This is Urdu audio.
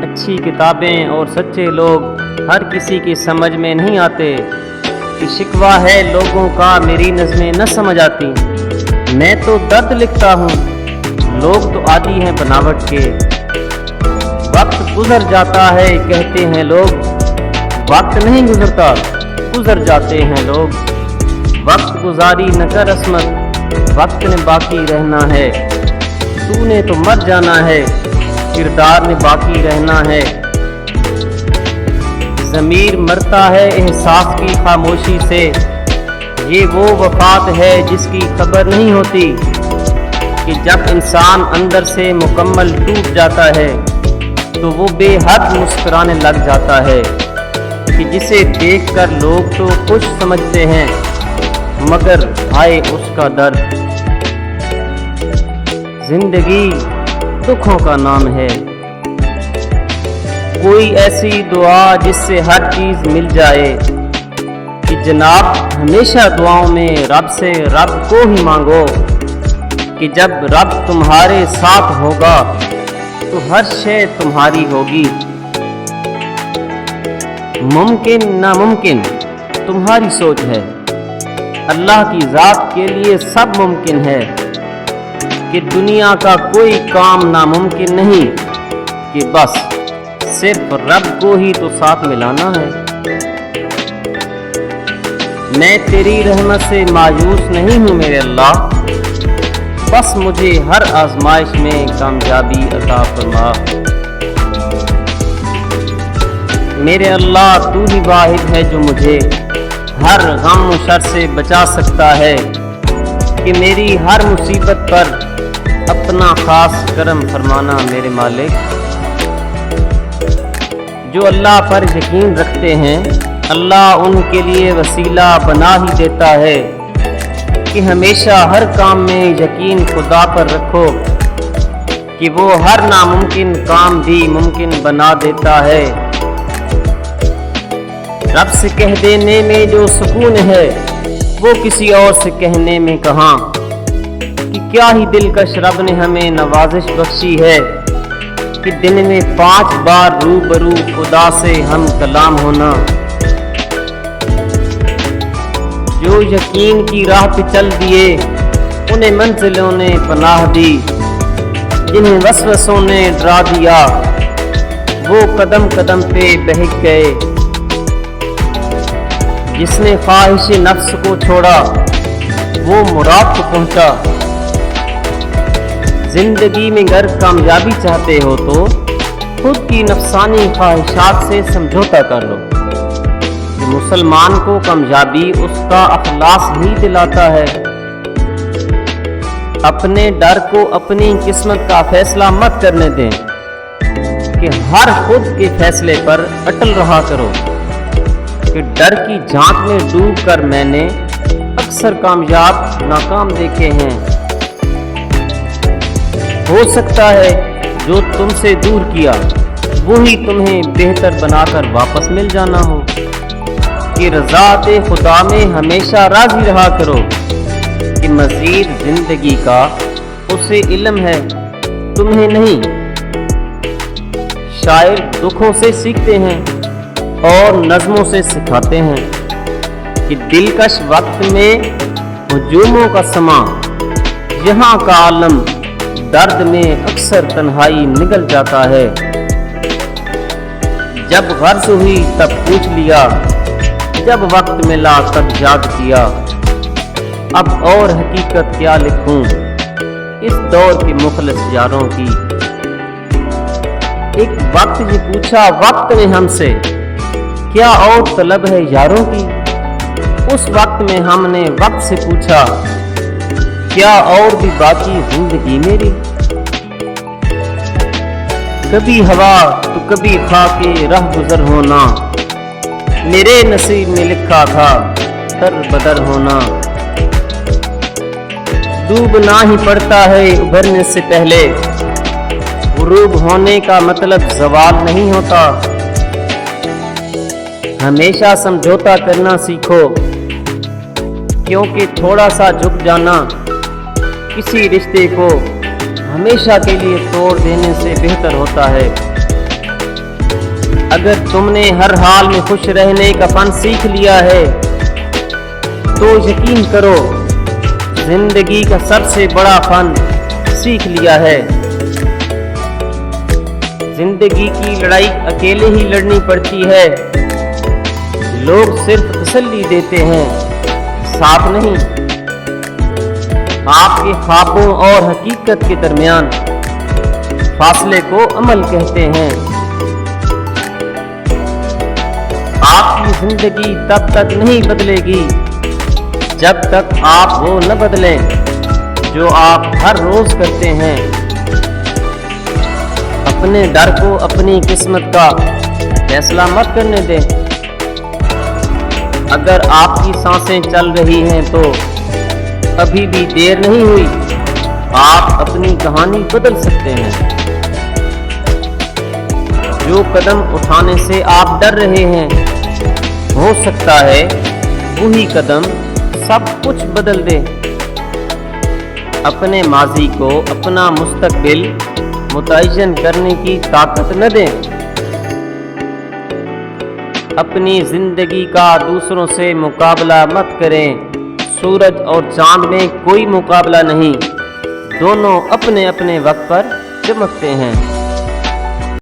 اچھی کتابیں اور سچے لوگ ہر کسی کی سمجھ میں نہیں آتے کہ شکوہ ہے لوگوں کا میری نظمیں نہ سمجھ آتی۔ میں تو درد لکھتا ہوں، لوگ تو عادی ہیں بناوٹ کے۔ وقت گزر جاتا ہے کہتے ہیں لوگ، وقت نہیں گزرتا گزر جاتے ہیں لوگ۔ وقت گزاری نہ کر عصمت، وقت نے باقی رہنا ہے۔ تو نے تو مر جانا ہے، کردار نے باقی رہنا ہے۔ ضمیر مرتا ہے احساس کی خاموشی سے، یہ وہ وفات ہے جس کی خبر نہیں ہوتی کہ جب انسان اندر سے مکمل ٹوٹ جاتا ہے تو وہ بے حد مسکرانے لگ جاتا ہے کہ جسے دیکھ کر لوگ تو خوش سمجھتے ہیں مگر ہائے اس کا درد۔ زندگی دکھوں کا نام ہے، کوئی ایسی دعا جس سے ہر چیز مل جائے کہ جناب ہمیشہ دعاؤں میں رب سے رب کو ہی مانگو کہ جب رب تمہارے ساتھ ہوگا تو ہر شے تمہاری ہوگی۔ ممکن ناممکن تمہاری سوچ ہے، اللہ کی ذات کے لیے سب ممکن ہے کہ دنیا کا کوئی کام ناممکن نہیں کہ بس صرف رب کو ہی تو ساتھ ملانا ہے۔ میں تیری رحمت سے مایوس نہیں ہوں میرے اللہ، بس مجھے ہر آزمائش میں کامیابی عطا فرما۔ میرے اللہ تو ہی واحد ہے جو مجھے ہر غم و شر سے بچا سکتا ہے کہ میری ہر مصیبت پر اپنا خاص کرم فرمانا میرے مالک۔ جو اللہ پر یقین رکھتے ہیں اللہ ان کے لیے وسیلہ بنا ہی دیتا ہے کہ ہمیشہ ہر کام میں یقین خدا پر رکھو کہ وہ ہر ناممکن کام بھی ممکن بنا دیتا ہے۔ رب سے کہہ دینے میں جو سکون ہے وہ کسی اور سے کہنے میں کہاں، کہ کیا ہی دلکش رب نے ہمیں نوازش بخشی ہے کہ دن میں 5 بار روبرو خدا سے ہم کلام ہونا۔ جو یقین کی راہ پہ چل دیے انہیں منزلوں نے پناہ دی، جنہیں وسوسوں نے ڈرا دیا وہ قدم قدم پہ بہک گئے۔ جس نے خواہش نفس کو چھوڑا وہ مراد کو پہنچا۔ زندگی میں اگر کامیابی چاہتے ہو تو خود کی نفسانی خواہشات سے سمجھوتا کر لو کہ مسلمان کو کامیابی اس کا اخلاص ہی دلاتا ہے۔ اپنے ڈر کو اپنی قسمت کا فیصلہ مت کرنے دیں کہ ہر خود کے فیصلے پر اٹل رہا کرو کہ ڈر کی جھانک میں ڈوب کر میں نے اکثر کامیاب ناکام دیکھے ہیں۔ ہو سکتا ہے جو تم سے دور کیا وہی تمہیں بہتر بنا کر واپس مل جانا ہو کہ رضاعت خدا میں ہمیشہ راضی رہا کرو کہ مزید زندگی کا اسے علم ہے تمہیں نہیں۔ شاعر دکھوں سے سیکھتے ہیں اور نظموں سے سکھاتے ہیں کہ دلکش وقت میں ہجوموں کا سماں، یہاں کا عالم درد میں اکثر تنہائی نگل جاتا ہے۔ جب غرض ہوئی تب پوچھ لیا، جب وقت ملا تب یاد کیا، اب اور حقیقت کیا لکھوں اس دور کے مخلص یاروں کی۔ ایک وقت یہ پوچھا وقت نے ہم سے، کیا اور طلب ہے یاروں کی؟ اس وقت میں ہم نے وقت سے پوچھا، کیا اور بھی باقی زندگی میری؟ کبھی ہوا تو کبھی خاک رہ گزر ہونا، میرے نصیب میں لکھا تھا در بدر ہونا۔ ڈوبنا ہی پڑتا ہے ابھرنے سے پہلے، غروب ہونے کا مطلب زوال نہیں ہوتا۔ ہمیشہ سمجھوتا کرنا سیکھو کیونکہ تھوڑا سا جھک جانا کسی رشتے کو ہمیشہ کے لیے توڑ دینے سے بہتر ہوتا ہے۔ اگر تم نے ہر حال میں خوش رہنے کا فن سیکھ لیا ہے تو یقین کرو زندگی کا سب سے بڑا فن سیکھ لیا ہے۔ زندگی کی لڑائی اکیلے ہی لڑنی پڑتی ہے، لوگ صرف تسلی دیتے ہیں، ساتھ نہیں۔ آپ کے خوابوں اور حقیقت کے درمیان فاصلے کو عمل کہتے ہیں۔ آپ کی زندگی تب تک نہیں بدلے گی جب تک آپ وہ نہ بدلیں جو آپ ہر روز کرتے ہیں۔ اپنے ڈر کو اپنی قسمت کا فیصلہ مت کرنے دیں۔ اگر آپ کی سانسیں چل رہی ہیں تو ابھی بھی دیر نہیں ہوئی، آپ اپنی کہانی بدل سکتے ہیں۔ جو قدم اٹھانے سے آپ ڈر رہے ہیں، ہو سکتا ہے وہی قدم سب کچھ بدل دے۔ اپنے ماضی کو اپنا مستقبل متعین کرنے کی طاقت نہ دیں۔ اپنی زندگی کا دوسروں سے مقابلہ مت کریں۔ سورج اور چاند میں کوئی مقابلہ نہیں، دونوں اپنے اپنے وقت پر چمکتے ہیں۔